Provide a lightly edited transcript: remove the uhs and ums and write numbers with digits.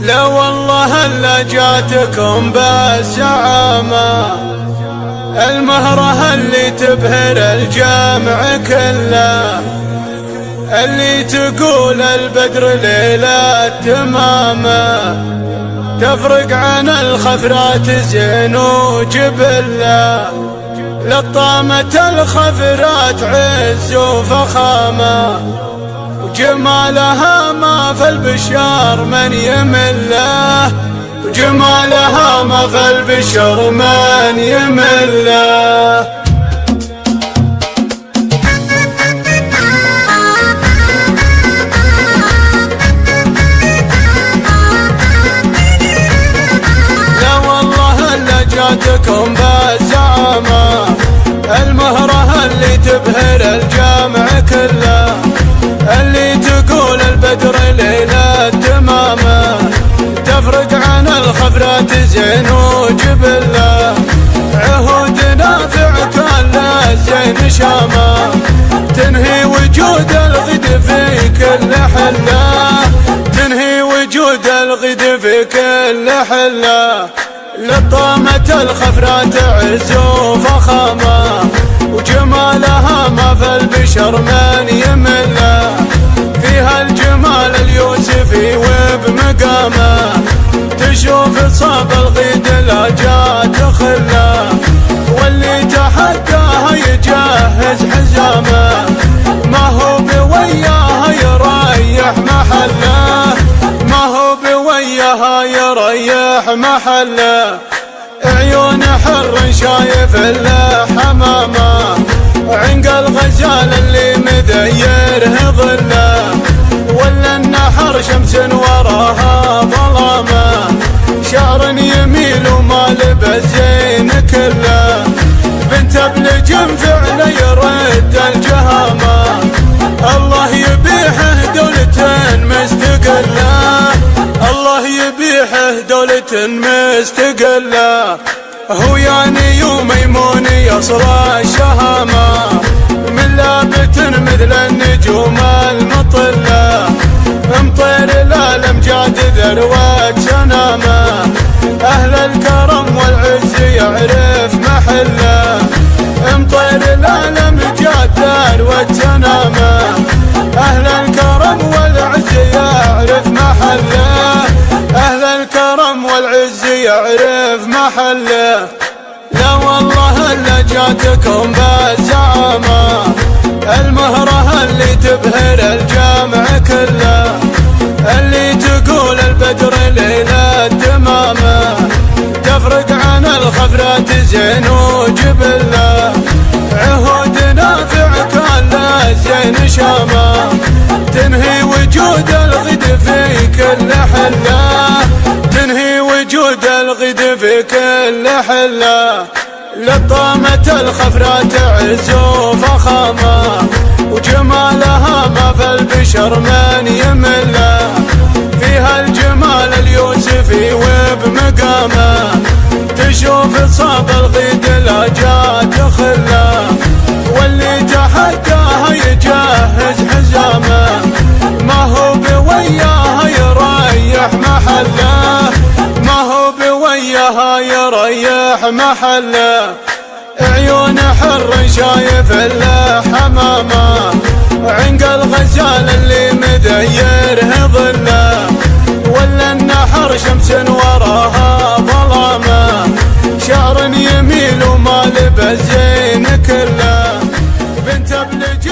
لا والله الا جاتكم بالزعامة، المهرة اللي تبهر الجامع كله، اللي تقول البدر ليلة تمامه، تفرق عن الخفرات زين وجبله، لطامة الخفرات عز وفخامة، وجمالها ما في البشر من يمله، وجمالها ما في البشر من يمله. لا والله الا جاتكم بالزعامة، المهرة اللي تبهر الجامع كله، اللي تقول البدر ليلة تمامه، تفرق عن الخفرات زين وجبله، عهود نافع كل الزين شامه، تنهي وجود الغد في كل حله، تنهي وجود الغد في كل حله، لطامة الخفرات عز وفخامة، وجمالها ما في البشر من يمله، فيها الجمال اليوسفي وبمقامه، تشوف صاب الغيد لا جات خله، واللي تحداها يجهز حزامه، ما هو بوياها يريح محله، ما هو بوياها يريح محله، عيون حر شايف له حمامه، عنق الغزال اللي مذيره ظله، ولا النحر شمس وراها ظلامه، شعر يميل وما لبس زين كله، بنت ابلج فعله يرد الجهامه، الله يبيحه دولة مستقله، الله يبيحه دولة مستقله، هو يعني يوم يمون يصل الشهامة، من لابت مثل النجوم المطلة، مطير الامجاد ذروة سنامه، اهل الكرم والعز يعرف محله، مطير الامجاد ذروة سنامه، اهل الكرم والعز يعرف محله، اهل الكرم والعز يعرف محله. لا والله الا جاتكم بالزعامة، المهرة اللي تبهر الجامع كله، اللي تقول البدر ليلة تمامه، تفرق عن الخفرات زين وجبله، عهود نافع كل الزين شامه، تنهي وجود الغد في كل حله، تنهي وجود الغد في كل حله، لطامة الخفرات عز وفخامة، وجمالها ما في البشر من يمله، فيها الجمال اليوسفي وبمقامه، تشوف صاب الغيد لا جات خله، واللي تحداها يجهز حزامه، ما هو بوياها يريح محله، ما هو بوياها يريح محله، عيون حر شايف له حمامه، عنق الغزال اللي مذيره ظله، ولا النحر شمس وراها ظلامه، شعر يميل وما لبس زين كله، بنت ابلج